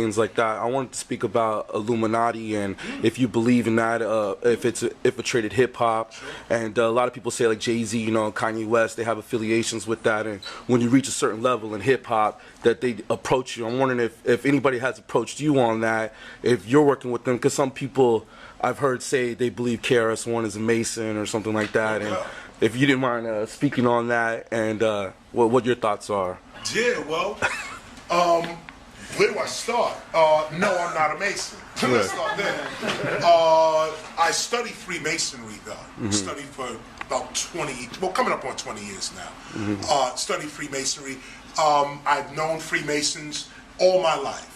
things like that. I wanted to speak about Illuminati and if you believe in that, if it's infiltrated hip hop, and a lot of people say like Jay-Z, Kanye West, they have affiliations with that, and when you reach a certain level in hip hop, that they approach you. I'm wondering if anybody has approached you on that, if you're working with them, because some people I've heard say they believe KRS-One is a Mason or something like that, and if you didn't mind speaking on that and what your thoughts are. Yeah, well, where do I start? No, I'm not a Mason. Let's start there. I studied Freemasonry, though. Studied for about 20, well, coming up on 20 years now. Studied Freemasonry. I've known Freemasons all my life.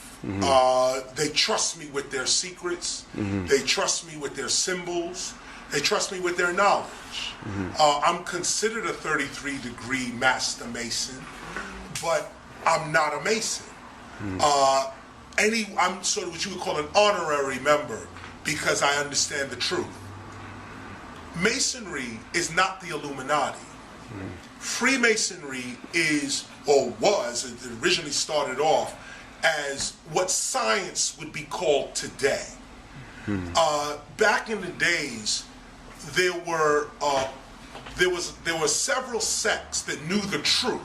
They trust me with their secrets. They trust me with their symbols. They trust me with their knowledge. I'm considered a 33-degree Master Mason, but I'm not a Mason. I'm sort of what you would call an honorary member because I understand the truth. Masonry is not the Illuminati. Freemasonry is, or was, it originally started off as what science would be called today. Back in the days, there were several sects that knew the truth,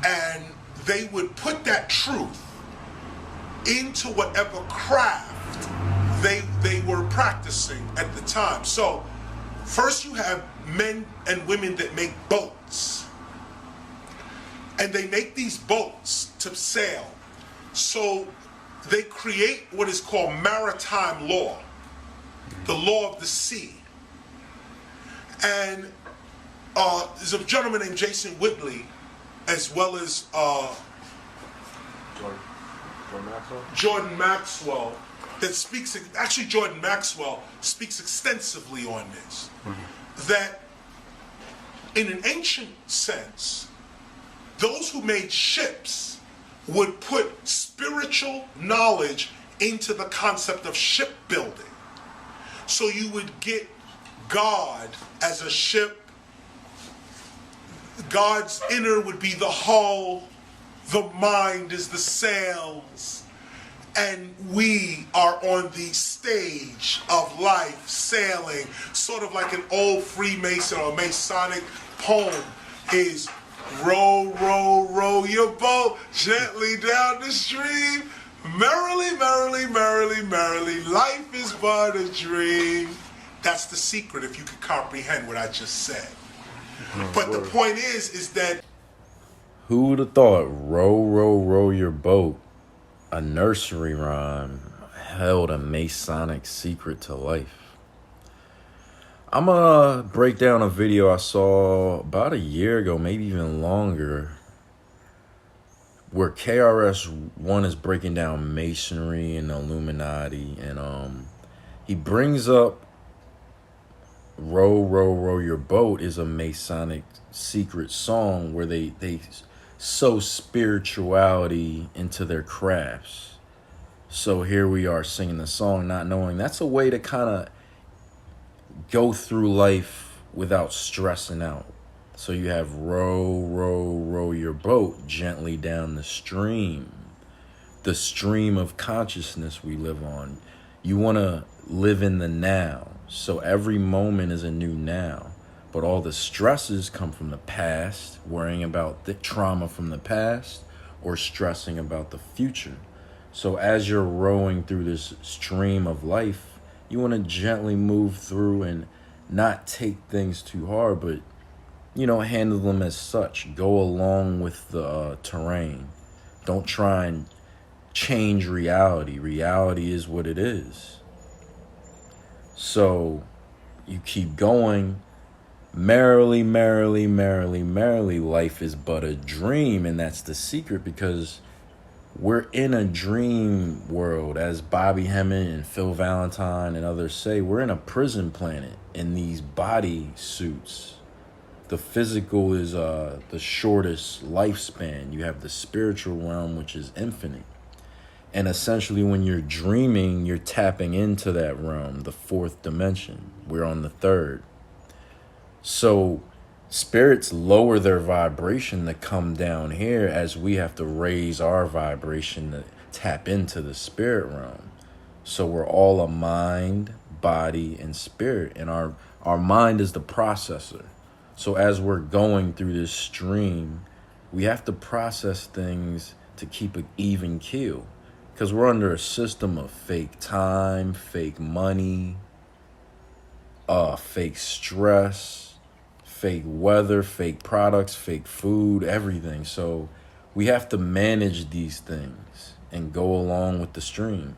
and they would put that truth into whatever craft they were practicing at the time. So first you have men and women that make boats, and they make these boats to sail. So they create what is called maritime law, the law of the sea. And there's a gentleman named Jason Whitley, as well as Jordan Maxwell, that speaks, actually Jordan Maxwell speaks extensively on this, that in an ancient sense, those who made ships would put spiritual knowledge into the concept of shipbuilding. So you would get God as a ship. God's inner would be the hull, the mind is the sails, and we are on the stage of life sailing, sort of like an old Freemason or Masonic poem is, row, row, row your boat gently down the stream, merrily, merrily, merrily, merrily, life is but a dream. That's the secret if you could comprehend what I just said. But the point is that who would have thought row, row, row your boat, a nursery rhyme, held a Masonic secret to life? I'm gonna break down a video I saw about a year ago, maybe even longer, where KRS-One is breaking down Masonry and Illuminati, and he brings up row, row, row your boat is a Masonic secret song where they sow spirituality into their crafts. So here we are singing the song, not knowing that's a way to kind of go through life without stressing out. So you have row, row, row your boat gently down the stream of consciousness we live on. You want to live in the now. So every moment is a new now. But all the stresses come from the past, worrying about the trauma from the past, or stressing about the future. So as you're rowing through this stream of life, you want to gently move through and not take things too hard, but, handle them as such. Go along with the terrain. Don't try and change reality. Reality is what it is. So you keep going. Merrily, merrily, merrily, merrily, life is but a dream. And that's the secret, because we're in a dream world. As Bobby Hemmett and Phil Valentine and others say, we're in a prison planet in these body suits. The physical is the shortest lifespan. You have the spiritual realm, which is infinite. And essentially when you're dreaming, you're tapping into that realm, the fourth dimension. We're on the third. So spirits lower their vibration to come down here, as we have to raise our vibration tap into the spirit realm. So we're all a mind, body, and spirit, and our mind is the processor. So as we're going through this stream, we have to process things to keep an even keel, because we're under a system of fake time, fake money, fake stress, fake weather, fake products, fake food, everything. So we have to manage these things and go along with the stream.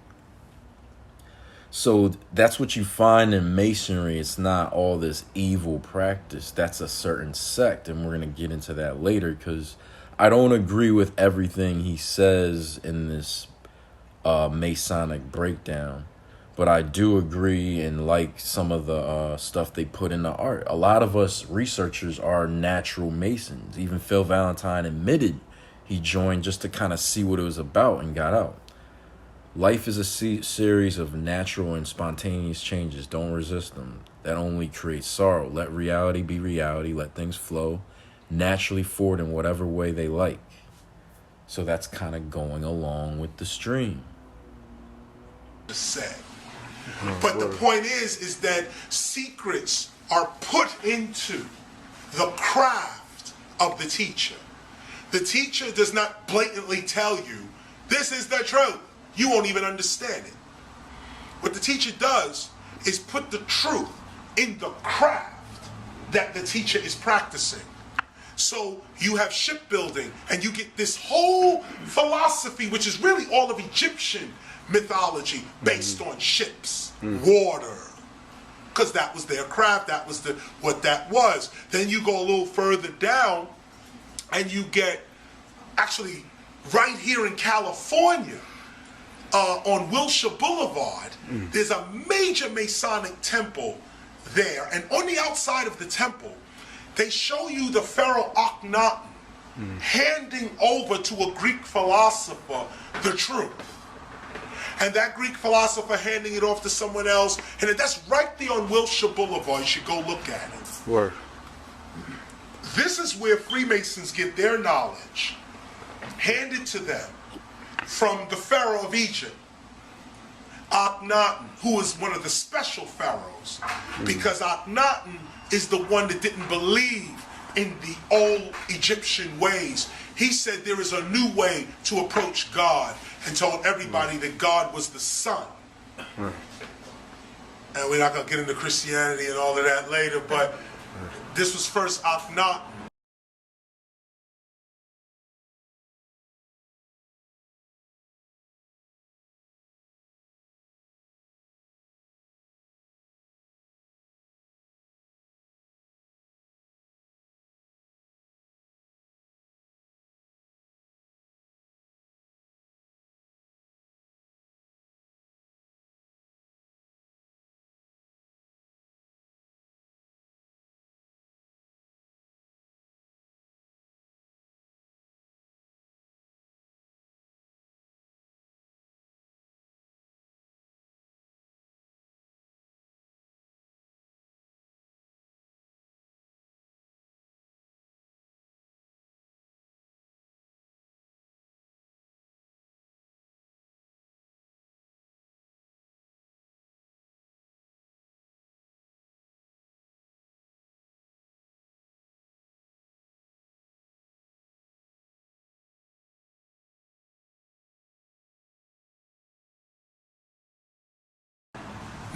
So that's what you find in Masonry. It's not all this evil practice. That's a certain sect, and we're going to get into that later, because I don't agree with everything he says in this Masonic breakdown. But I do agree and like some of the stuff they put in the art. A lot of us researchers are natural Masons. Even Phil Valentine admitted he joined just to kind of see what it was about and got out. Life is a series of natural and spontaneous changes. Don't resist them. That only creates sorrow. Let reality be reality. Let things flow naturally forward in whatever way they like. So that's kind of going along with the stream. Said. But the point is that secrets are put into the craft of the teacher. The teacher does not blatantly tell you, this is the truth. You won't even understand it. What the teacher does is put the truth in the craft that the teacher is practicing. So you have shipbuilding, and you get this whole philosophy, which is really all of Egyptian mythology based on ships, water, because that was their craft, that was what that was. Then you go a little further down, and you get, actually, right here in California, on Wilshire Boulevard, there's a major Masonic temple there, and on the outside of the temple, they show you the Pharaoh Akhenaten handing over to a Greek philosopher the truth. And that Greek philosopher handing it off to someone else, and that's right there on Wilshire Boulevard. You should go look at it. Word. This is where Freemasons get their knowledge handed to them from the Pharaoh of Egypt, Akhenaten, who is one of the special pharaohs, because Akhenaten is the one that didn't believe in the old Egyptian ways. He said there is a new way to approach God, and told everybody that God was the sun. And we're not going to get into Christianity and all of that later, but this was first Akhenaten.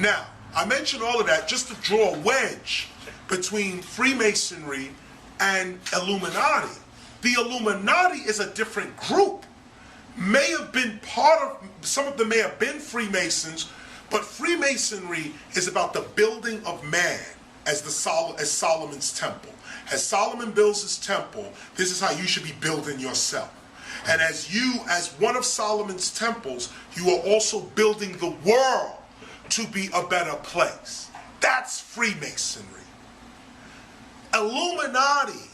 Now, I mentioned all of that just to draw a wedge between Freemasonry and Illuminati. The Illuminati is a different group. May have been part of, some of them may have been Freemasons, but Freemasonry is about the building of man as Solomon's temple. As Solomon builds his temple, this is how you should be building yourself. And as one of Solomon's temples, you are also building the world to be a better place. That's Freemasonry. Illuminati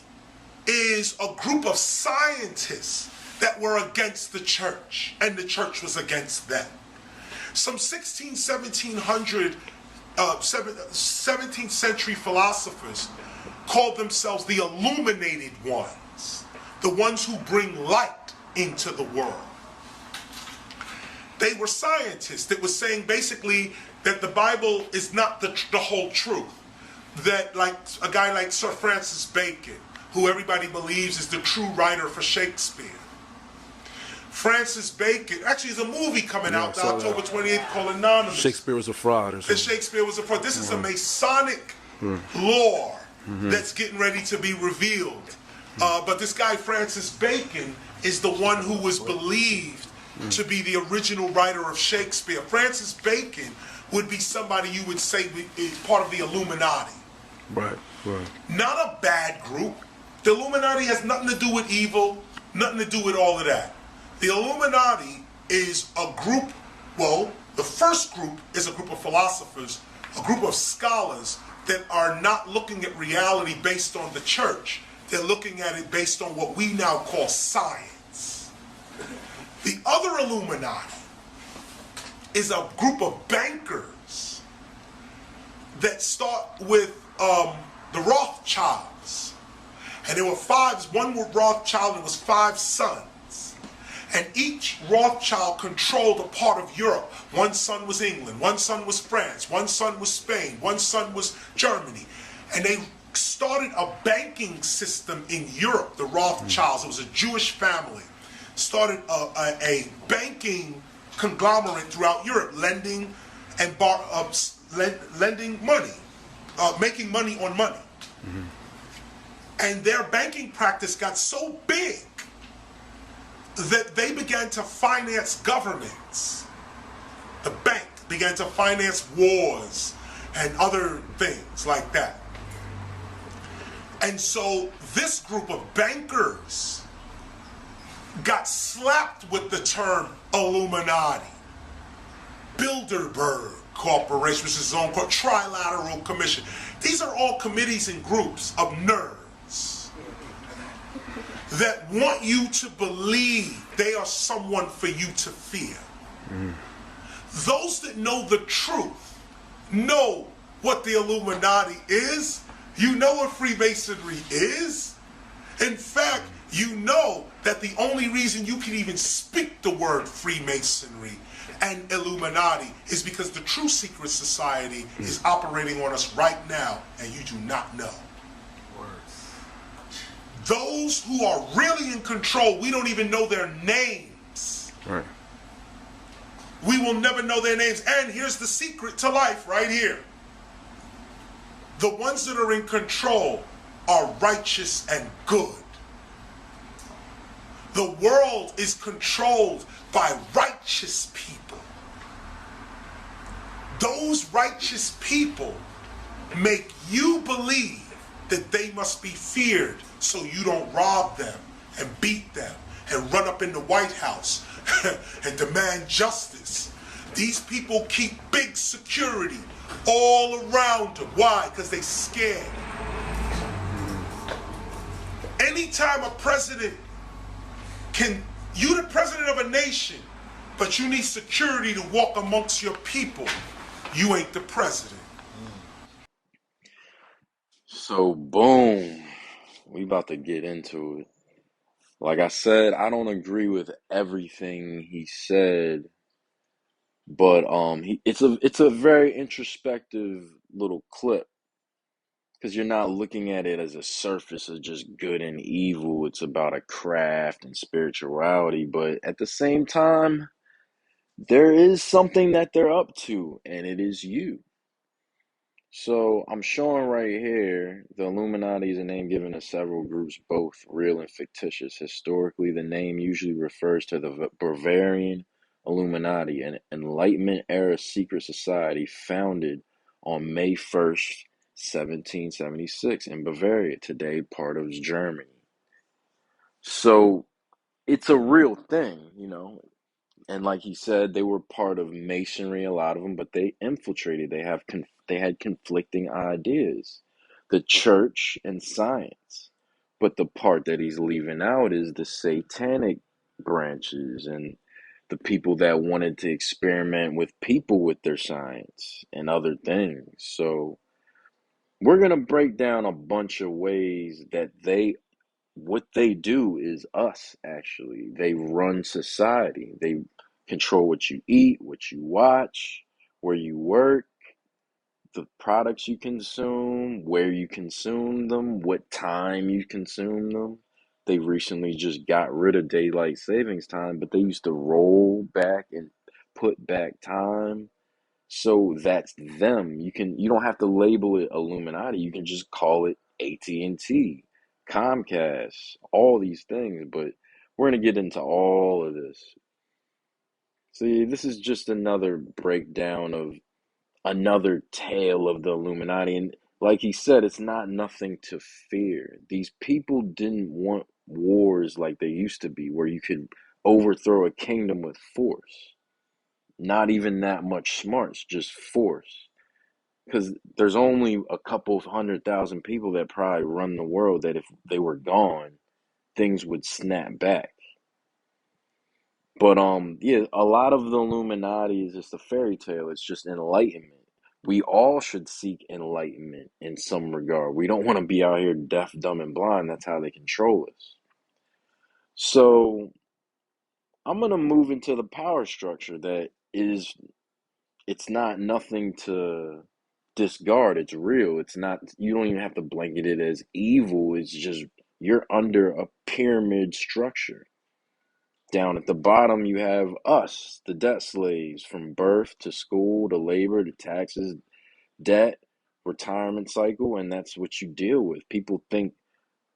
is a group of scientists that were against the church, and the church was against them. Some 17th century philosophers called themselves the illuminated ones, the ones who bring light into the world. They were scientists that was saying basically that the Bible is not the whole truth. That like a guy like Sir Francis Bacon, who everybody believes is the true writer for Shakespeare. Francis Bacon, actually there's a movie coming out October 28th called Anonymous. Shakespeare was a fraud or something. And Shakespeare was a fraud. This is a Masonic lore that's getting ready to be revealed. But this guy Francis Bacon is the one who was believed to be the original writer of Shakespeare. Francis Bacon would be somebody you would say is part of the Illuminati. Right. Not a bad group. The Illuminati has nothing to do with evil, nothing to do with all of that. The Illuminati is a group, well, the first group is a group of philosophers, a group of scholars that are not looking at reality based on the church. They're looking at it based on what we now call science. The other Illuminati is a group of bankers that start with the Rothschilds. And there were one Rothschild, and it was 5 sons. And each Rothschild controlled a part of Europe. One son was England, one son was France, one son was Spain, one son was Germany. And they started a banking system in Europe, the Rothschilds. It was a Jewish family. Started a banking conglomerate throughout Europe, lending and lending money, making money on money. And their banking practice got so big that they began to finance governments. The bank began to finance wars and other things like that. And so this group of bankers got slapped with the term Illuminati. Bilderberg Corporation, which is its own Trilateral Commission. These are all committees and groups of nerds that want you to believe they are someone for you to fear. Those that know the truth know what the Illuminati is. You know what Freemasonry is. In fact, you know that the only reason you can even speak the word Freemasonry and Illuminati is because the true secret society is operating on us right now, and you do not know. Those who are really in control, we don't even know their names. Right. We will never know their names. And here's the secret to life right here. The ones that are in control are righteous and good. The world is controlled by righteous people. Those righteous people make you believe that they must be feared so you don't rob them and beat them and run up in the White House and demand justice. These people keep big security all around them. Why? Because they're scared. Anytime a president you're the president of a nation, but you need security to walk amongst your people, you ain't the president. So, boom, we about to get into it. Like I said, I don't agree with everything he said, but it's a very introspective little clip because you're not looking at it as a surface of just good and evil. It's about a craft and spirituality, but at the same time, there is something that they're up to, and it is you. So I'm showing right here the Illuminati is a name given to several groups, both real and fictitious. Historically, the name usually refers to the Bavarian Illuminati, an Enlightenment era secret society founded on May 1st, 1776 in Bavaria, today part of Germany. So it's a real thing, you know. And like he said, they were part of Masonry, a lot of them, but they infiltrated. They had conflicting ideas, the church and science. But the part that he's leaving out is the satanic branches and the people that wanted to experiment with people with their science and other things. So we're going to break down a bunch of ways that what they do is us, actually. They run society. control what you eat, what you watch, where you work, the products you consume, where you consume them, what time you consume them. They recently just got rid of daylight savings time, but they used to roll back and put back time. So that's them. You don't have to label it Illuminati. You can just call it AT&T, Comcast, all these things, but we're going to get into all of this. See, this is just another breakdown of another tale of the Illuminati. And like he said, it's not nothing to fear. These people didn't want wars like they used to be, where you could overthrow a kingdom with force. Not even that much smarts, just force. Because there's only a couple of 100,000 people that probably run the world that if they were gone, things would snap back. But yeah, a lot of the Illuminati is just a fairy tale. It's just enlightenment. We all should seek enlightenment in some regard. We don't want to be out here deaf, dumb, and blind. That's how they control us. So I'm gonna move into the power structure that is, it's not nothing to discard. It's real. It's not, you don't even have to blanket it as evil. It's just you're under a pyramid structure. Down at the bottom, you have us, the debt slaves, from birth to school to labor to taxes, debt, retirement cycle, and that's what you deal with. People think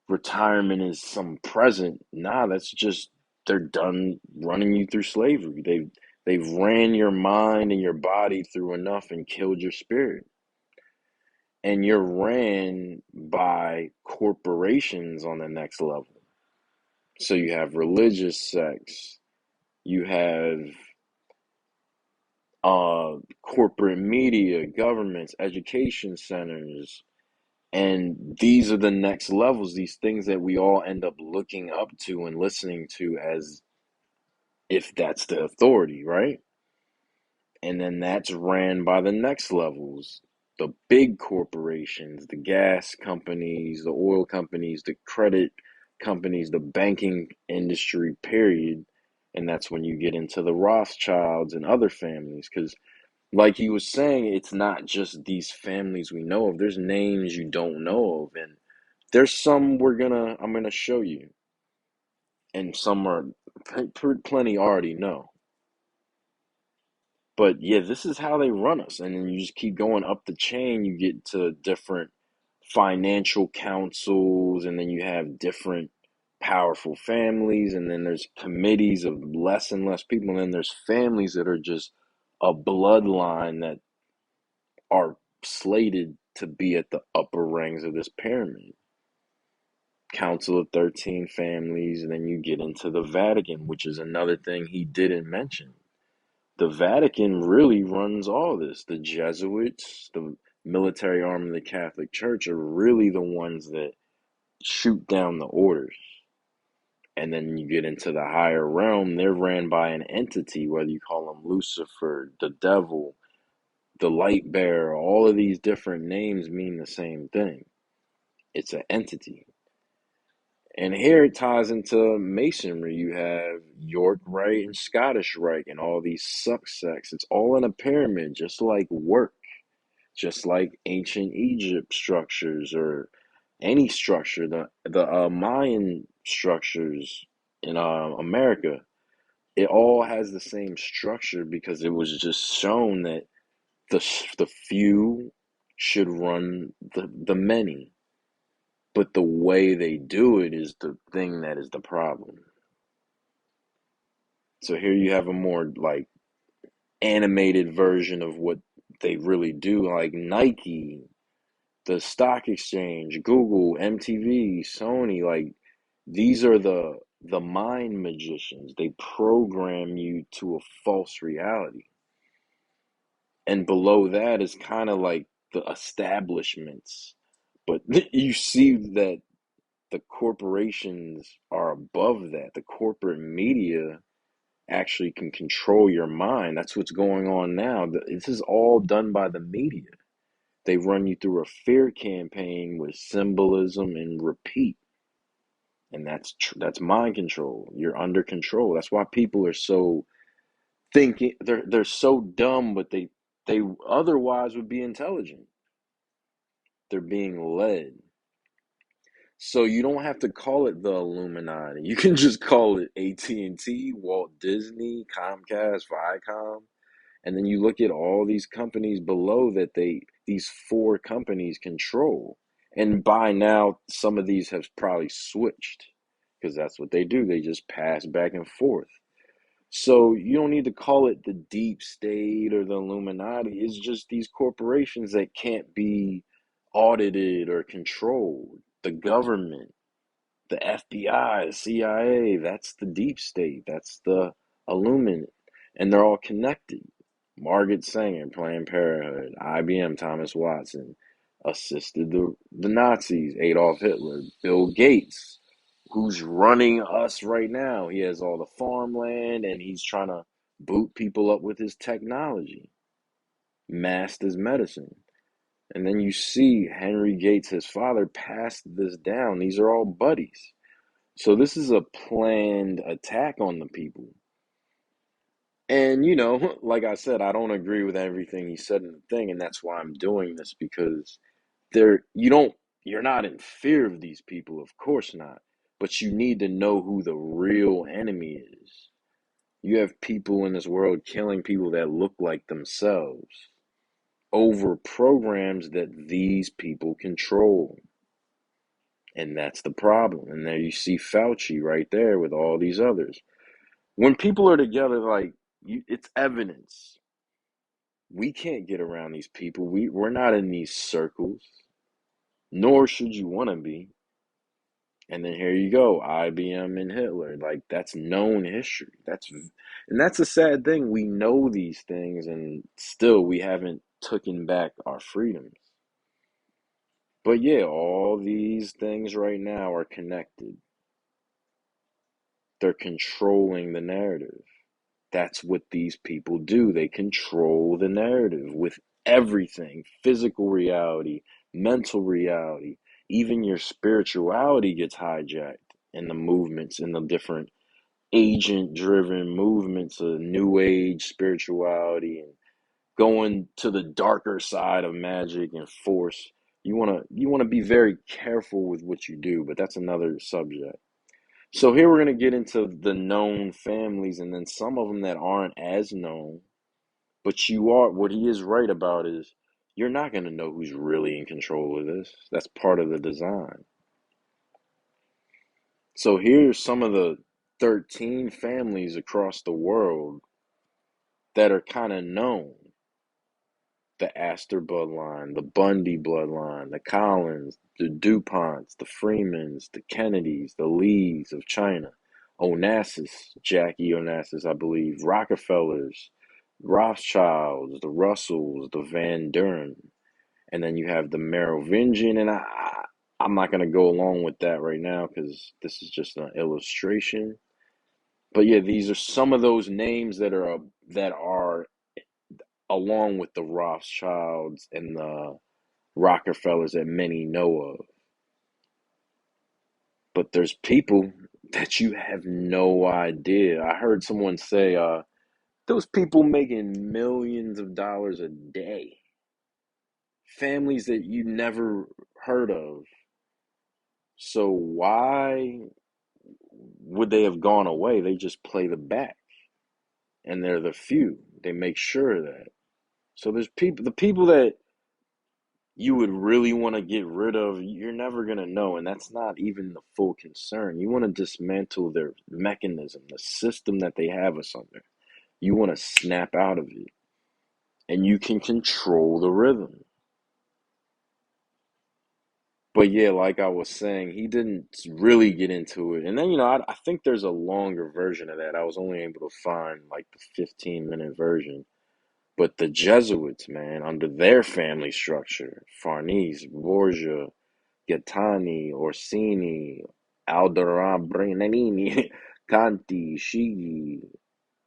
retirement is some present. Nah, that's just, they're done running you through slavery. They've ran your mind and your body through enough and killed your spirit. And you're ran by corporations on the next level. So you have religious sects, you have corporate media, governments, education centers, and these are the next levels, these things that we all end up looking up to and listening to as if that's the authority, right? And then that's ran by the next levels, the big corporations, the gas companies, the oil companies, the credit companies, the banking industry, period. And that's when you get into the Rothschilds and other families, because like he was saying, it's not just these families we know of. There's names you don't know of, and there's some I'm gonna show you, and some are plenty already know. But yeah, this is how they run us, and then you just keep going up the chain. You get to different financial councils, and then you have different powerful families, and then there's committees of less and less people, and then there's families that are just a bloodline that are slated to be at the upper ranks of this pyramid. Council of 13 families, and then you get into the Vatican, which is another thing he didn't mention. The Vatican really runs all this. The Jesuits, the military arm of the Catholic Church, are really the ones that shoot down the orders. And then you get into the higher realm, they're ran by an entity, whether you call them Lucifer, the devil, the light bearer, all of these different names mean the same thing. It's an entity. And here it ties into Masonry. You have York Rite and Scottish Rite and all these subsects. It's all in a pyramid, just like work, just like ancient Egypt structures or any structure. The Mayan structures in America, it all has the same structure because it was just shown that the few should run the many. But the way they do it is the thing that is the problem. So here you have a more like animated version of what they really do, like Nike, the stock exchange, Google, MTV, Sony. Like these are the mind magicians. They program you to a false reality. And below that is kind of like the establishments. But you see that the corporations are above that. The corporate media actually can control your mind. That's what's going on now. This is all done by the media. They run you through a fear campaign with symbolism and repeat. And that's mind control. You're under control. That's why people are so thinking they're so dumb, but they otherwise would be intelligent. They're being led. So you don't have to call it the Illuminati. You can just call it AT&T, Walt Disney, Comcast, Viacom, and then you look at all these companies below that these four companies control. And by now, some of these have probably switched because that's what they do. They just pass back and forth. So you don't need to call it the deep state or the Illuminati. It's just these corporations that can't be audited or controlled. The government, the FBI, the CIA, that's the deep state. That's the Illuminati. And they're all connected. Margaret Sanger, Planned Parenthood, IBM, Thomas Watson, assisted the Nazis, Adolf Hitler, Bill Gates, who's running us right now. He has all the farmland and he's trying to boot people up with his technology, masked as medicine. And then you see Henry Gates, his father, passed this down. These are all buddies. So this is a planned attack on the people. And, like I said, I don't agree with everything he said in the thing, and that's why I'm doing this because you're not in fear of these people, of course not, but you need to know who the real enemy is. You have people in this world killing people that look like themselves over programs that these people control. And that's the problem. And there you see Fauci right there with all these others. When people are together, it's evidence. We can't get around these people. We're not in these circles, nor should you want to be. And then here you go, IBM and Hitler. Like that's known history. That's a sad thing. We know these things, and still we haven't taken back our freedoms. But yeah, all these things right now are connected. They're controlling the narrative. That's what these people do. They control the narrative with everything, physical reality, mental reality, even your spirituality gets hijacked in the movements, in the different agent driven movements of new age spirituality and going to the darker side of magic and force. You want to be very careful with what you do, but that's another subject. So here we're going to get into the known families and then some of them that aren't as known. But what he is right about is you're not going to know who's really in control of this. That's part of the design. So here's some of the 13 families across the world that are kind of known. The Astor bloodline, the Bundy bloodline, the Collins, the DuPonts, the Freemans, the Kennedys, the Lees of China, Onassis, Jackie Onassis, I believe, Rockefellers, Rothschilds, the Russells, the Van Duren, and then you have the Merovingian, and I'm not going to go along with that right now because this is just an illustration. But yeah, these are some of those names that are along with the Rothschilds and the Rockefellers that many know of. But there's people that you have no idea. I heard someone say, those people making millions of dollars a day. Families that you never heard of. So why would they have gone away? They just play the back. And they're the few. They make sure of that. So there's the people that you would really want to get rid of, you're never going to know. And that's not even the full concern. You want to dismantle their mechanism, the system that they have us under. You want to snap out of it. And you can control the rhythm. But yeah, like I was saying, he didn't really get into it. And then, I think there's a longer version of that. I was only able to find like the 15-minute version. But the Jesuits, man, under their family structure, Farnese, Borgia, Gattani, Orsini, Alderan Brenanini, Conti, Scigli,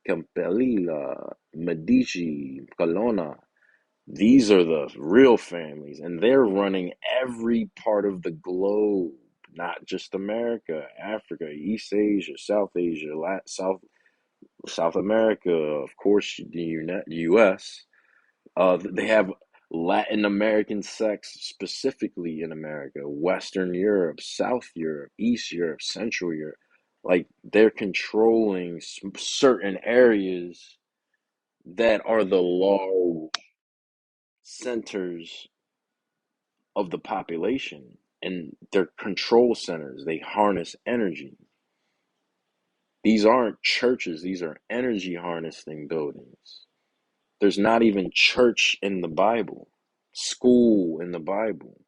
Campellila, Medici, Colonna. These are the real families, and they're running every part of the globe, not just America, Africa, East Asia, South Asia, South South America, of course, the U.S. They have Latin American sects specifically in America, Western Europe, South Europe, East Europe, Central Europe. Like they're controlling certain areas that are the large centers of the population, and they're control centers. They harness energy. These aren't churches, these are energy harnessing buildings. There's not even church in the Bible, school in the Bible.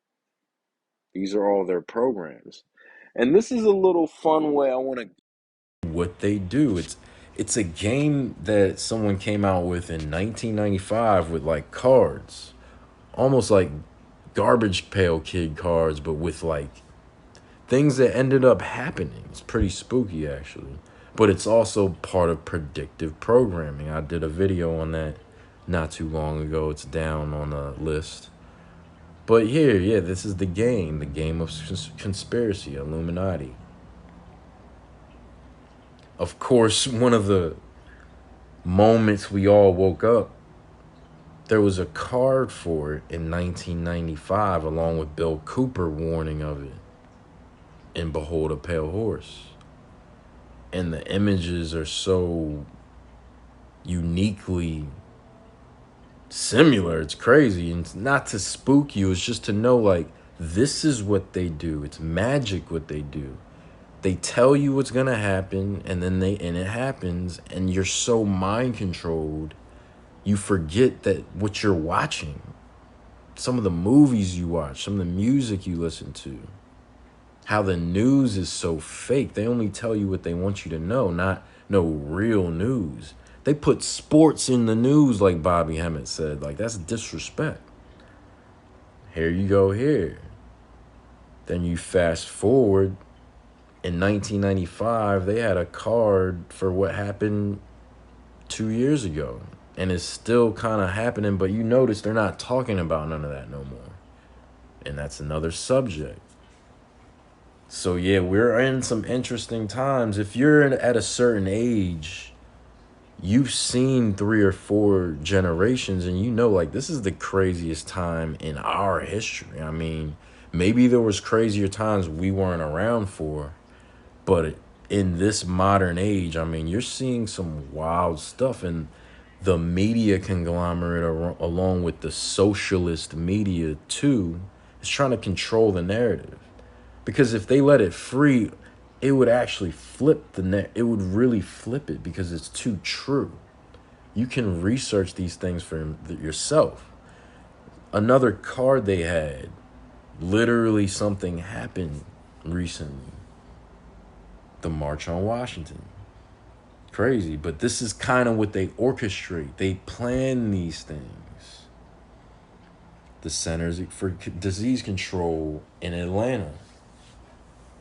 These are all their programs. And this is a little fun way I want to what they do. It's a game that someone came out with in 1995 with like cards, almost like garbage pail kid cards, but with like things that ended up happening. It's pretty spooky actually. But it's also part of predictive programming. I did a video on that not too long ago. It's down on a list. But here, yeah, this is the game of conspiracy, Illuminati. Of course, one of the moments we all woke up, there was a card for it in 1995, along with Bill Cooper warning of it in Behold a Pale Horse. And the images are so uniquely similar. It's crazy. And it's not to spook you, it's just to know, like, this is what they do. It's magic what they do. They tell you what's gonna happen, and then it happens, and you're so mind controlled, you forget that what you're watching, some of the movies you watch, some of the music you listen to, how the news is so fake. They only tell you what they want you to know, not no real news. They put sports in the news, like Bobby Hemmett said. Like, that's disrespect. Here you go here. Then you fast forward. In 1995, they had a card for what happened 2 years ago. And it's still kind of happening, but you notice they're not talking about none of that no more. And that's another subject. So yeah, we're in some interesting times. If you're at a certain age, you've seen 3 or 4 generations, and you know, like, this is the craziest time in our history. I mean, maybe there was crazier times we weren't around for, but in this modern age, I mean, you're seeing some wild stuff. And the media conglomerate, along with the socialist media too, is trying to control the narrative. Because if they let it free, it would actually flip the net. It would really flip it because it's too true. You can research these things for yourself. Another card they had, literally something happened recently. The March on Washington. Crazy, but this is kind of what they orchestrate. They plan these things. The Centers for Disease Control in Atlanta.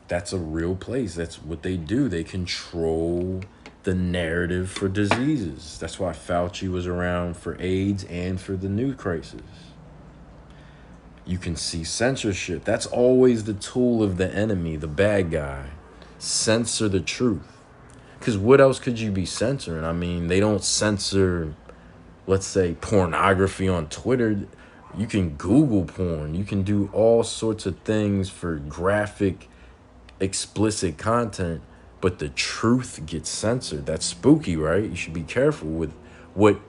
That's a real place. That's what they do. They control the narrative for diseases. That's why Fauci was around for AIDS and for the new crisis. You can see censorship. That's always the tool of the enemy, the bad guy. Censor the truth. Because what else could you be censoring? I mean, they don't censor, let's say, pornography on Twitter. You can Google porn. You can do all sorts of things for graphic, explicit content, but the truth gets censored. That's spooky, right? You should be careful with what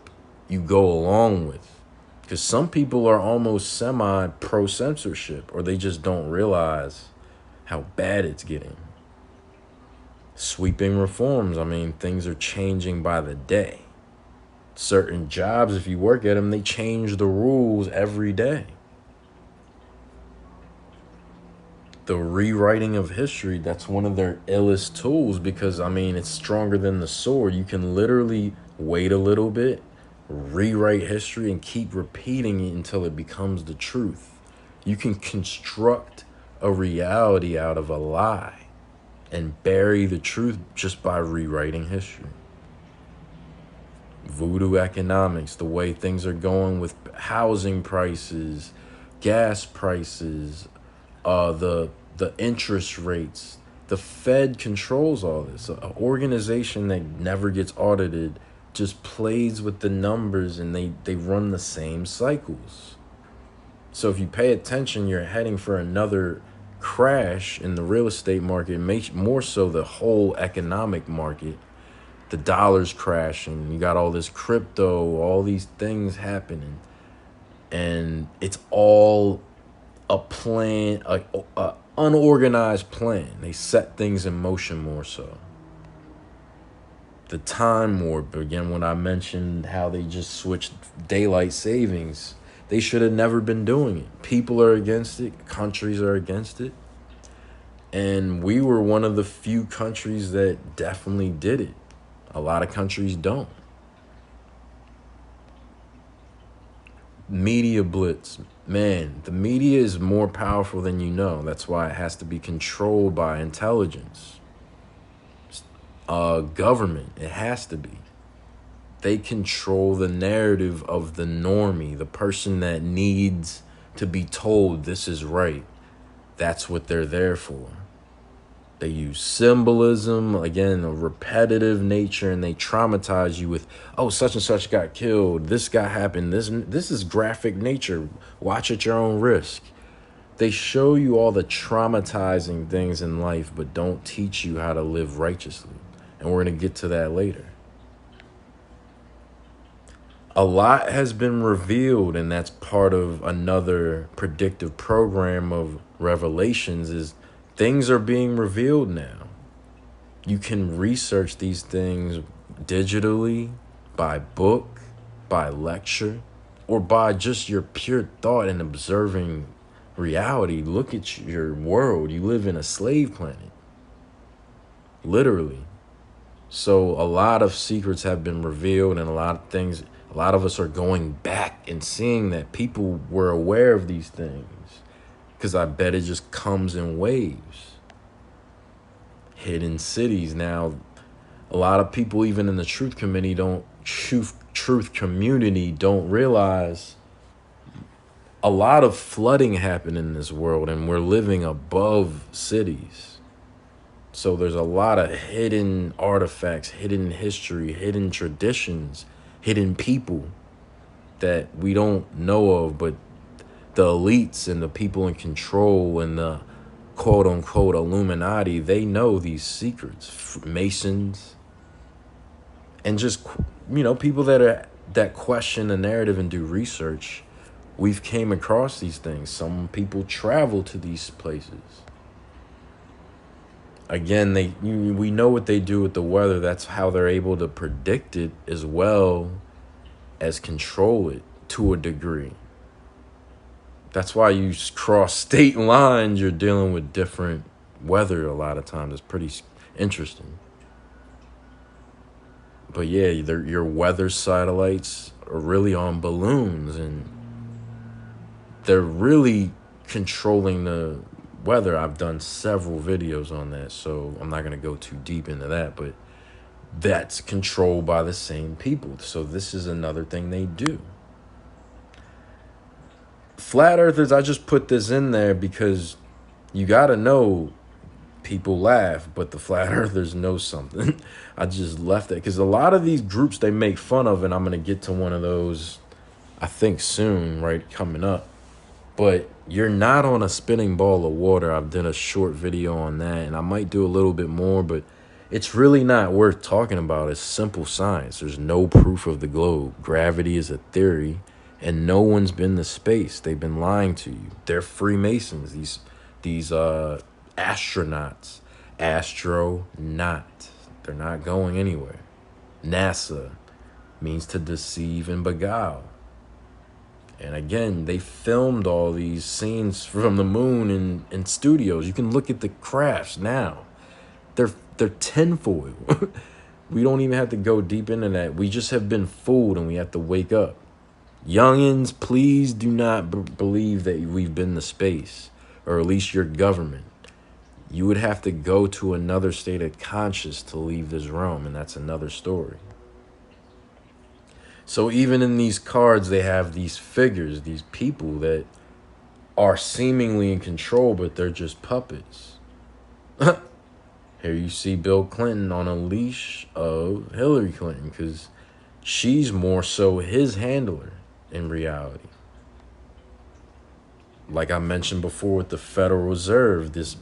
you go along with, because some people are almost semi pro censorship, or they just don't realize how bad it's getting. Sweeping reforms. I mean, things are changing by the day. Certain jobs, if you work at them, they change the rules every day. The rewriting of history, that's one of their illest tools, because, I mean, it's stronger than the sword. You can literally wait a little bit, rewrite history, and keep repeating it until it becomes the truth. You can construct a reality out of a lie and bury the truth just by rewriting history. Voodoo economics, the way things are going with housing prices, gas prices, the interest rates, The Fed controls all this. An organization that never gets audited just plays with the numbers, and they run the same cycles. So if you pay attention, you're heading for another crash in the real estate market, more so the whole economic market. The dollar's crashing. You got all this crypto, all these things happening. And it's all a plan, a unorganized plan. They set things in motion more so. The time warp, again, when I mentioned how they just switched daylight savings, they should have never been doing it. People are against it. Countries are against it. And we were one of the few countries that definitely did it. A lot of countries don't. Media blitz. Man, the media is more powerful than you know. That's why it has to be controlled by intelligence. Government, it has to be. They control the narrative of the normie, the person that needs to be told this is right. That's what they're there for. They use symbolism, again, a repetitive nature, and they traumatize you with, oh, such and such got killed. This guy happened. This is graphic nature. Watch at your own risk. They show you all the traumatizing things in life, but don't teach you how to live righteously. And we're going to get to that later. A lot has been revealed, and that's part of another predictive program of revelations is things are being revealed now. You can research these things digitally, by book, by lecture, or by just your pure thought and observing reality. Look at your world. You live in a slave planet. Literally. So a lot of secrets have been revealed, and a lot of us are going back and seeing that people were aware of these things. Because I bet it just comes in waves. Hidden cities. Now, a lot of people, even in the truth community, don't realize a lot of flooding happened in this world, and we're living above cities. So there's a lot of hidden artifacts, hidden history, hidden traditions, hidden people that we don't know of, but the elites and the people in control and the quote unquote Illuminati, they know these secrets. Masons and just, people that question the narrative and do research. We've came across these things. Some people travel to these places. Again, we know what they do with the weather. That's how they're able to predict it as well as control it to a degree. That's why you cross state lines, you're dealing with different weather a lot of times. It's pretty interesting. But yeah, your weather satellites are really on balloons, and they're really controlling the weather. I've done several videos on that, so I'm not going to go too deep into that, but that's controlled by the same people. So this is another thing they do. Flat earthers, I just put this in there because you got to know, people laugh, but the flat earthers know something. I just left it because a lot of these groups they make fun of, and I'm going to get to one of those, I think soon, right, coming up. But you're not on a spinning ball of water. I've done a short video on that, and I might do a little bit more, but it's really not worth talking about. It's simple science. There's no proof of the globe. Gravity is a theory, and no one's been to space. They've been lying to you. They're Freemasons, these astronauts. Astronaut. They're not going anywhere. NASA means to deceive and beguile. And again, they filmed all these scenes from the moon in studios. You can look at the crafts now. They're tinfoil. We don't even have to go deep into that. We just have been fooled, and we have to wake up. Youngins, please do not believe that we've been to space, or at least your government. You would have to go to another state of conscious to leave this realm, and that's another story. So even in these cards, they have these figures, these people that are seemingly in control, but they're just puppets. Here you see Bill Clinton on a leash of Hillary Clinton because she's more so his handler in reality. Like I mentioned before with the Federal Reserve, this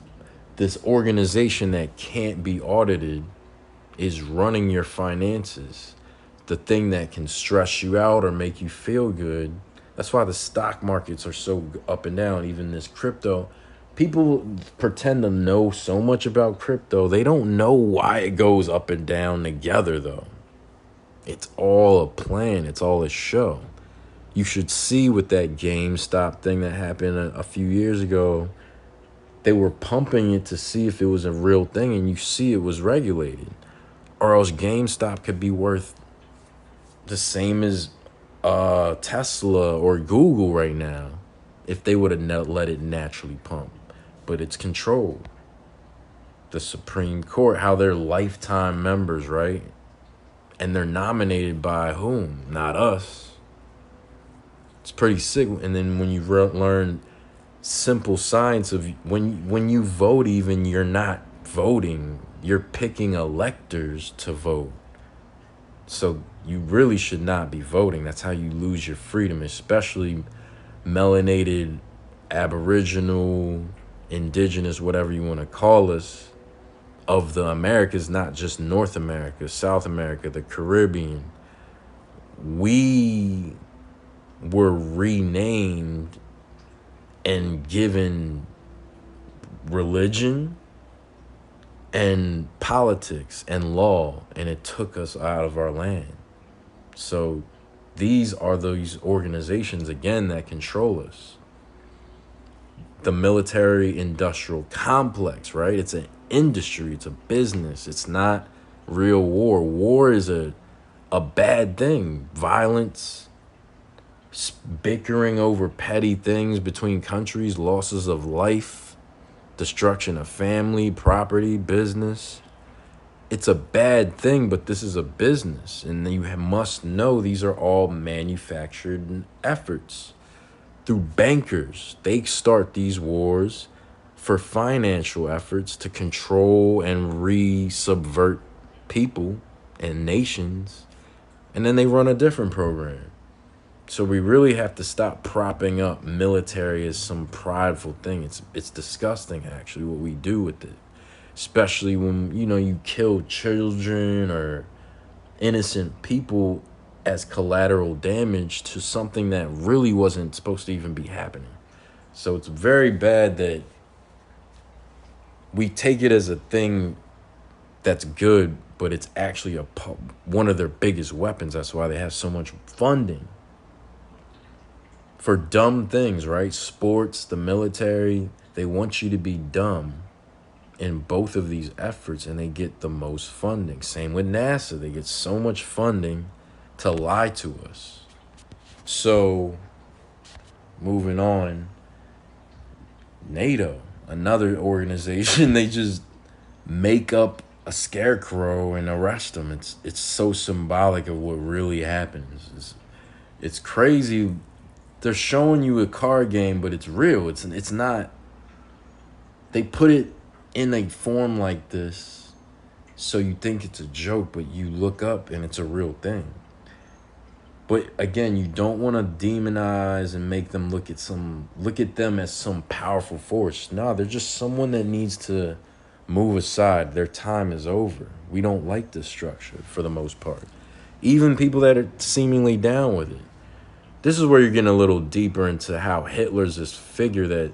organization that can't be audited is running your finances. The thing that can stress you out or make you feel good. That's why the stock markets are so up and down, even this crypto. People pretend to know so much about crypto. They don't know why it goes up and down together, though. It's all a plan. It's all a show. You should see with that GameStop thing that happened a few years ago. They were pumping it to see if it was a real thing, and you see it was regulated. Or else GameStop could be worth the same as Tesla or Google right now if they would have let it naturally pump. But it's controlled. The Supreme Court, how they're lifetime members, right? And they're nominated by whom? Not us. It's pretty sick. And then when you learn simple science of when you vote, even you're not voting, you're picking electors to vote. So you really should not be voting. That's how you lose your freedom, especially melanated, aboriginal, indigenous, whatever you want to call us, of the Americas, not just North America, South America, the Caribbean. We were renamed and given religion and politics and law, and it took us out of our land. So these are those organizations, again, that control us. The military industrial complex, right? It's an industry, it's a business. It's not real war. War is a bad thing. Violence, bickering over petty things between countries, losses of life, destruction of family, property, business. It's a bad thing, but this is a business. And you must know these are all manufactured efforts through bankers. They start these wars for financial efforts to control and re-subvert people and nations. And then they run a different program. So we really have to stop propping up military as some prideful thing. It's disgusting, actually, what we do with it. Especially when, you kill children or innocent people as collateral damage to something that really wasn't supposed to even be happening. So it's very bad that we take it as a thing that's good, but it's actually one of their biggest weapons. That's why they have so much funding for dumb things, right? Sports, the military, they want you to be dumb in both of these efforts, and they get the most funding. Same with NASA. They get so much funding to lie to us. So, moving on, NATO, another organization, they just make up a scarecrow and arrest them. It's so symbolic of what really happens. It's crazy. They're showing you a card game, but it's real. It's not. They put it in a form like this, so you think it's a joke, but you look up and it's a real thing. But again, you don't want to demonize and make them look at them as some powerful force. No, they're just someone that needs to move aside. Their time is over. We don't like this structure for the most part. Even people that are seemingly down with it. This is where you're getting a little deeper into how Hitler's this figure that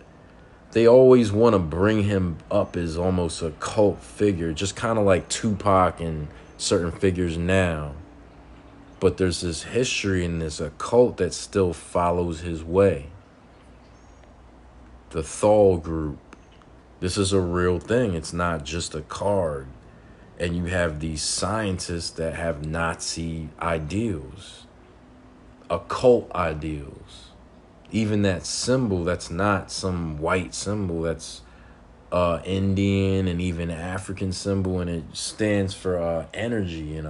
they always want to bring him up as almost a cult figure, just kind of like Tupac and certain figures now. But there's this history and this occult that still follows his way. The Thal group. This is a real thing. It's not just a card. And you have these scientists that have Nazi ideals, occult ideals. Even that symbol, that's not some white symbol. That's Indian and even African symbol, and it stands for energy and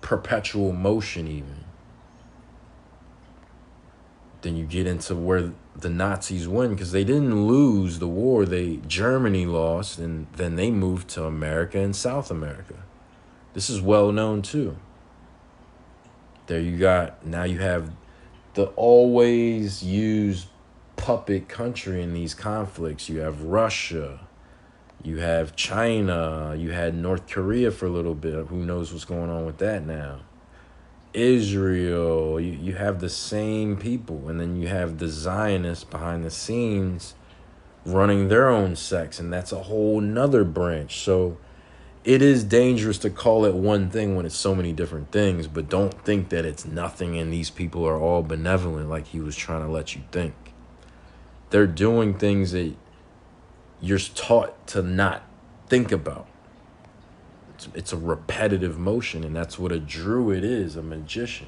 perpetual motion even. Then you get into where the Nazis win, because they didn't lose the war. Germany lost, and then they moved to America and South America. This is well known too. Now you have the always used puppet country in these conflicts. You have Russia, you have China, you had North Korea for a little bit. Who knows what's going on with that now? Israel, you have the same people, and then you have the Zionists behind the scenes running their own sects, and that's a whole nother branch. So it is dangerous to call it one thing when it's so many different things, but don't think that it's nothing and these people are all benevolent like he was trying to let you think. They're doing things that you're taught to not think about. It's a repetitive motion, and that's what a druid is, a magician.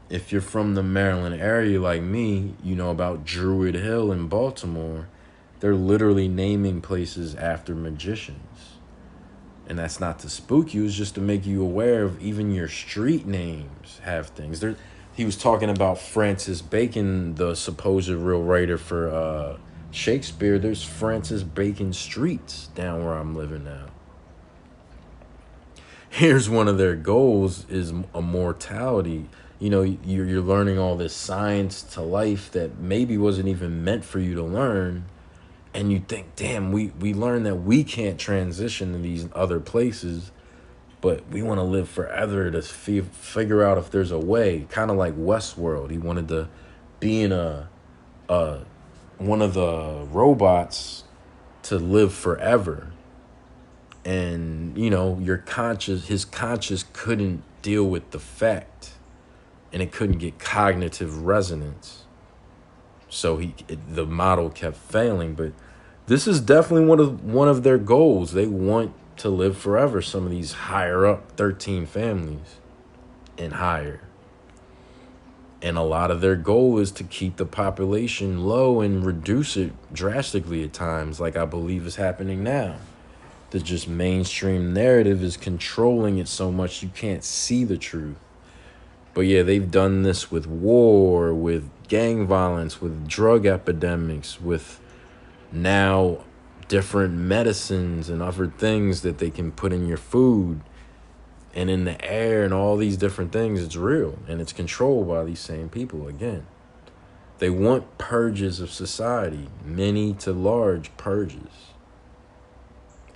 If you're from the Maryland area like me, you know about Druid Hill in Baltimore. They're literally naming places after magicians. And that's not to spook you, it's just to make you aware of even your street names have things. He was talking about Francis Bacon, the supposed real writer for Shakespeare. There's Francis Bacon streets down where I'm living now. Here's one of their goals is immortality. You know, you're learning all this science to life that maybe wasn't even meant for you to learn. And you think, damn, we learned that we can't transition to these other places, but we want to live forever to figure out if there's a way. Kind of like Westworld. He wanted to be in one of the robots to live forever. And, you know, his conscious couldn't deal with the fact, and it couldn't get cognitive resonance. So the model kept failing. But this is definitely one of their goals. They want to live forever, some of these higher up 13 families and higher. And a lot of their goal is to keep the population low and reduce it drastically at times, like I believe is happening now. The just mainstream narrative is controlling it so much you can't see the truth. But yeah, they've done this with war, with gang violence, with drug epidemics, with now different medicines and other things that they can put in your food and in the air and all these different things. It's real, and it's controlled by these same people again. They want purges of society, many to large purges.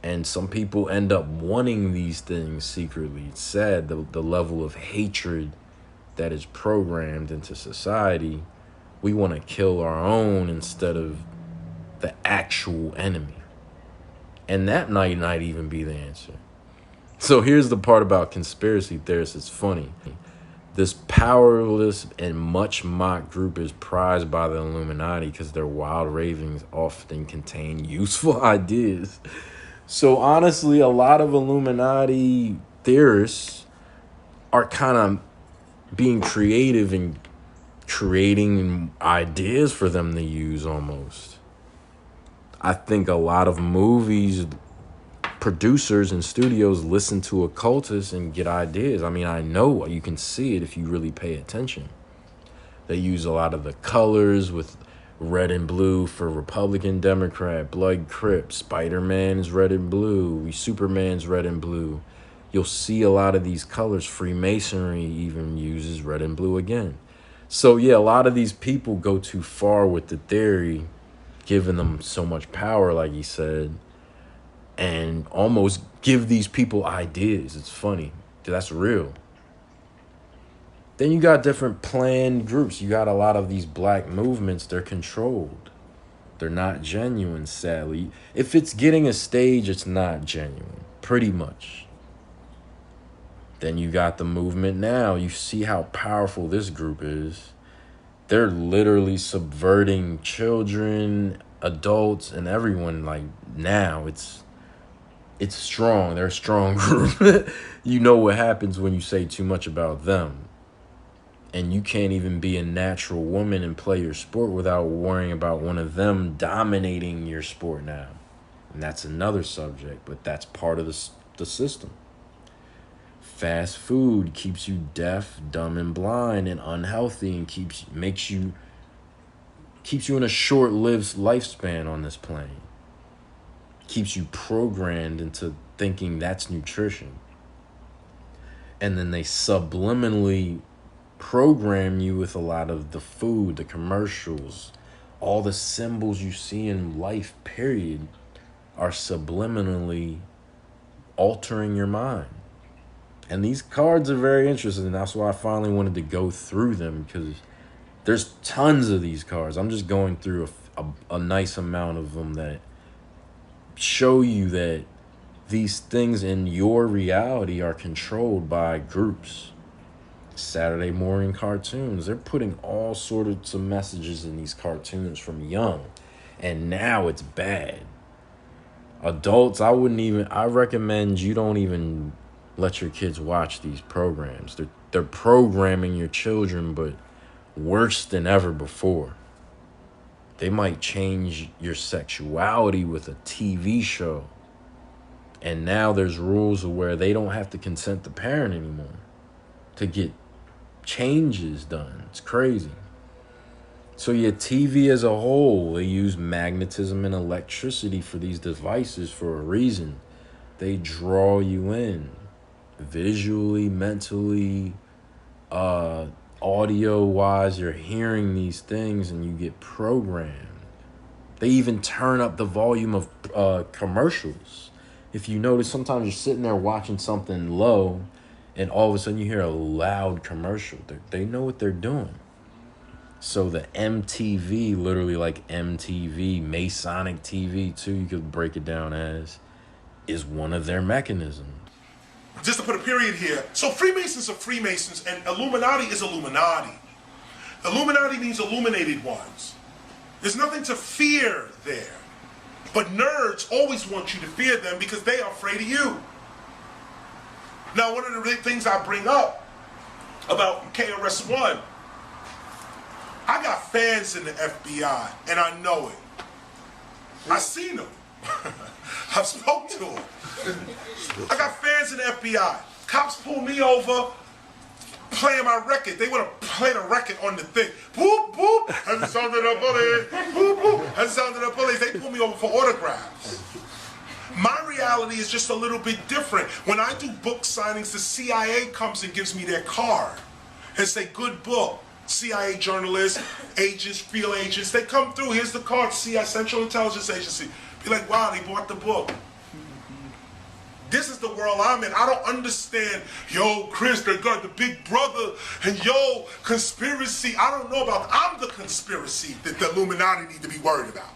And some people end up wanting these things secretly. It's sad, the level of hatred that is programmed into society. We want to kill our own instead of the actual enemy. And that might not even be the answer. So here's the part about conspiracy theorists. It's funny. This powerless and much mocked group is prized by the Illuminati because their wild ravings often contain useful ideas. So honestly, a lot of Illuminati theorists are kind of being creative and creating ideas for them to use almost. I think a lot of movies, producers and studios listen to occultists and get ideas. I mean, I know you can see it if you really pay attention. They use a lot of the colors with red and blue for Republican, Democrat, Blood, Crip, Spider-Man's red and blue, Superman's red and blue. You'll see a lot of these colors. Freemasonry even uses red and blue again. So yeah, a lot of these people go too far with the theory, giving them so much power, like he said, and almost give these people ideas. It's funny. That's real. Then you got different planned groups. You got a lot of these black movements. They're controlled. They're not genuine, sadly. If it's getting a stage, it's not genuine, pretty much. Then you got the movement now. You see how powerful this group is. They're literally subverting children, adults, and everyone. Like now, it's strong. They're a strong group. You know what happens when you say too much about them. And you can't even be a natural woman and play your sport without worrying about one of them dominating your sport now. And that's another subject, but that's part of the system. Fast food keeps you deaf, dumb, and blind, and unhealthy, and makes you in a short-lived lifespan on this plane. Keeps you programmed into thinking that's nutrition. And then they subliminally program you with a lot of the food, the commercials, all the symbols you see in life, period, are subliminally altering your mind. And these cards are very interesting. That's why I finally wanted to go through them, because there's tons of these cards. I'm just going through a nice amount of them that show you that these things in your reality are controlled by groups. Saturday morning cartoons, they're putting all sorts of messages in these cartoons from young, and now it's bad. Adults, I recommend you don't even let your kids watch these programs. They're programming your children, but worse than ever before. They might change your sexuality with a TV show. And now there's rules where they don't have to consent the parent anymore to get changes done. It's crazy. So yeah, TV as a whole, they use magnetism and electricity for these devices for a reason. They draw you in visually, mentally, audio-wise. You're hearing these things and you get programmed. They even turn up the volume of commercials. If you notice, sometimes you're sitting there watching something low and all of a sudden you hear a loud commercial. They know what they're doing. So the MTV, literally like MTV, Masonic TV too, you could break it down as, is one of their mechanisms. Just to put a period here. So Freemasons are Freemasons and Illuminati is Illuminati. Illuminati means illuminated ones. There's nothing to fear there. But nerds always want you to fear them because they are afraid of you. Now, one of the things I bring up about KRS-One, I got fans in the FBI, and I know it. I seen them. I've spoke to them. I got fans in the FBI. Cops pull me over, playing my record. They want to play the record on the thing. Boop, boop. Has the sound of the bullets. Boop, boop. Has the sound of the bullets. They pull me over for autographs. My reality is just a little bit different. When I do book signings, the CIA comes and gives me their card and say, good book. CIA journalists, agents, field agents, they come through. Here's the card, CIA, Central Intelligence Agency. Be like, wow, they bought the book. This is the world I'm in. I don't understand, yo, Chris, they got the big brother, and yo, conspiracy. I don't know about, I'm the conspiracy that the Illuminati need to be worried about.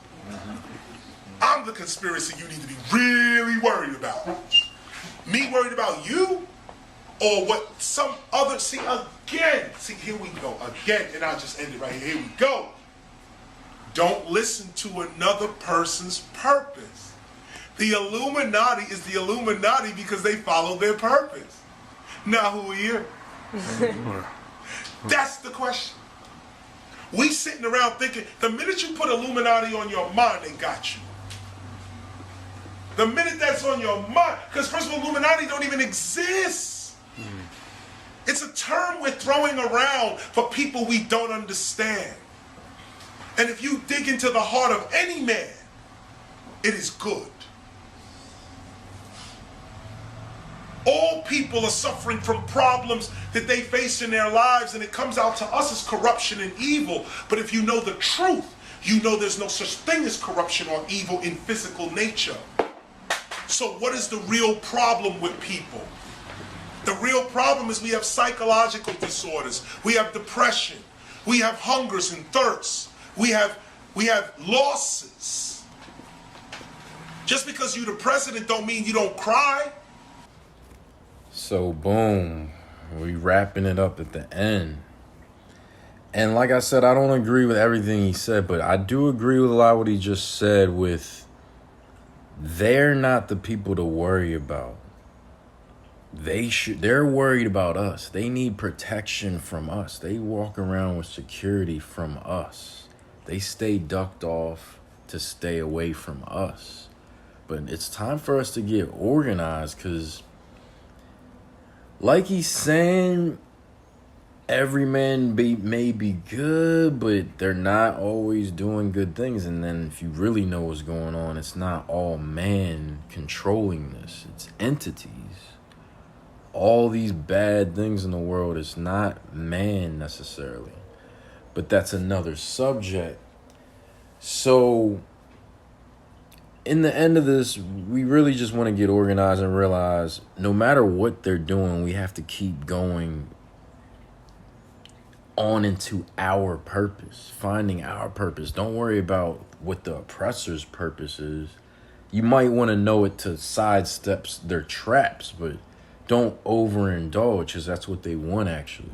I'm the conspiracy you need to be really worried about. Me worried about you? Or what some other, see, here we go, again, and I'll just end it right here. Here we go. Don't listen to another person's purpose. The Illuminati is the Illuminati because they follow their purpose. Now who are you? That's the question. We sitting around thinking, the minute you put Illuminati on your mind, they got you. The minute that's on your mind, because first of all, Illuminati don't even exist. It's a term we're throwing around for people we don't understand. And if you dig into the heart of any man, it is good. All people are suffering from problems that they face in their lives, and it comes out to us as corruption and evil. But if you know the truth, you know there's no such thing as corruption or evil in physical nature. So what is the real problem with people? The real problem is we have psychological disorders. We have depression. We have hungers and thirsts. We have losses. Just because you're the president don't mean you don't cry. So boom, we wrapping it up at the end. And like I said, I don't agree with everything he said, but I do agree with a lot of what he just said with they're not the people to worry about. They're worried about us. They need protection from us. They walk around with security from us. They stay ducked off to stay away from us. But it's time for us to get organized, because like he's saying, every man may be good, but they're not always doing good things. And then if you really know what's going on, it's not all man controlling this. It's entities. All these bad things in the world is not man necessarily. But that's another subject. So in the end of this, we really just want to get organized and realize no matter what they're doing, we have to keep going on into our purpose, finding our purpose. Don't worry about what the oppressor's purpose is. You might want to know it to sidestep their traps, but don't overindulge, because that's what they want actually.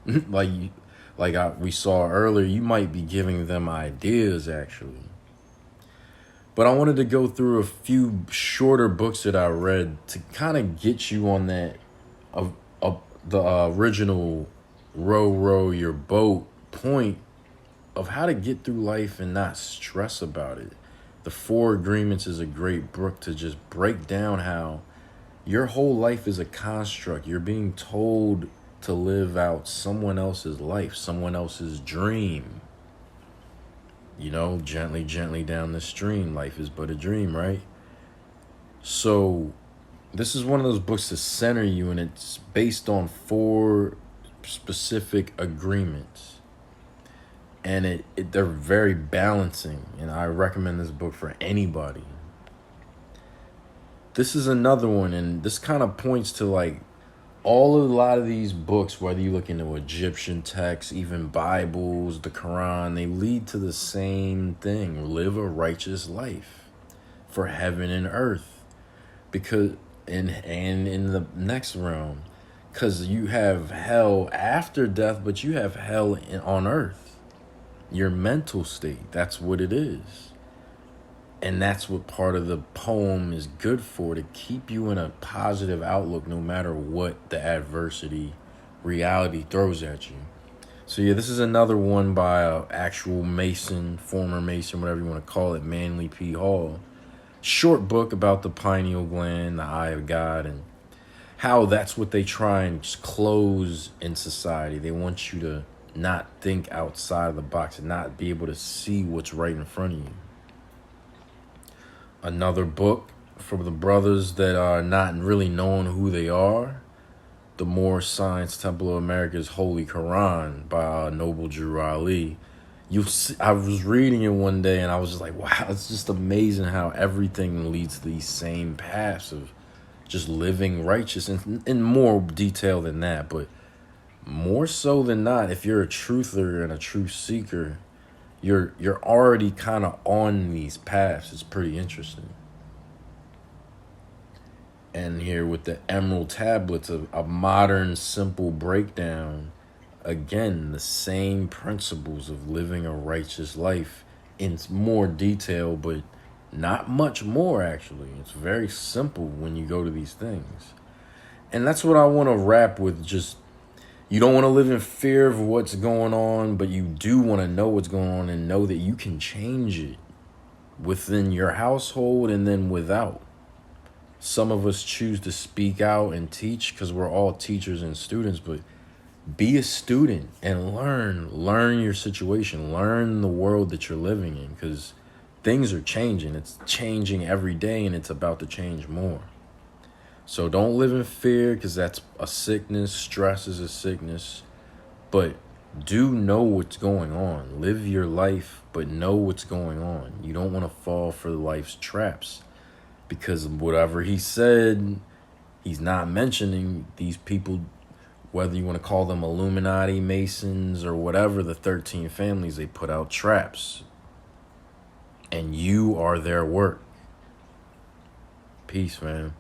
We saw earlier, you might be giving them ideas actually. But I wanted to go through a few shorter books that I read to kind of get you on that of the original row your boat point of how to get through life and not stress about it. The Four Agreements is a great book to just break down how your whole life is a construct. You're being told to live out someone else's life, someone else's dream. You know, gently, gently down the stream. Life is but a dream, right? So this is one of those books to center you, and it's based on 4 specific agreements. And they're very balancing, and I recommend this book for anybody. This is another one, and this kind of points to like a lot of these books, whether you look into Egyptian texts, even Bibles, the Quran, they lead to the same thing: live a righteous life for heaven and earth, because and in the next realm, because you have hell after death, but you have hell on earth. Your mental state, that's what it is. And that's what part of the poem is good for, to keep you in a positive outlook no matter what the adversity, reality throws at you. So yeah, this is another one by an actual Mason, former Mason, whatever you want to call it, Manly P. Hall. Short book about the pineal gland, the eye of God, and how that's what they try and just close in society. They want you to not think outside of the box and not be able to see what's right in front of you. Another book for the brothers that are not really knowing who they are, The Moore Science Temple of America's Holy Quran by Noble Drew Ali. I was reading it one day and I was just like, wow, it's just amazing how everything leads to these same paths of just living righteous, and in more detail than that, but more so than not, if you're a truther and a truth seeker, you're already kind of on these paths. It's pretty interesting. And here with the Emerald Tablets, a modern, simple breakdown. Again, the same principles of living a righteous life in more detail, but not much more, actually. It's very simple when you go to these things. And that's what I want to wrap with. Just, you don't want to live in fear of what's going on, but you do want to know what's going on and know that you can change it within your household and then without. Some of us choose to speak out and teach because we're all teachers and students, but be a student and learn your situation, learn the world that you're living in, because things are changing. It's changing every day, and it's about to change more. So don't live in fear, because that's a sickness. Stress is a sickness. But do know what's going on. Live your life, but know what's going on. You don't want to fall for life's traps, because whatever he said, he's not mentioning these people, whether you want to call them Illuminati, Masons, or whatever, the 13 families, they put out traps. And you are their work. Peace, man.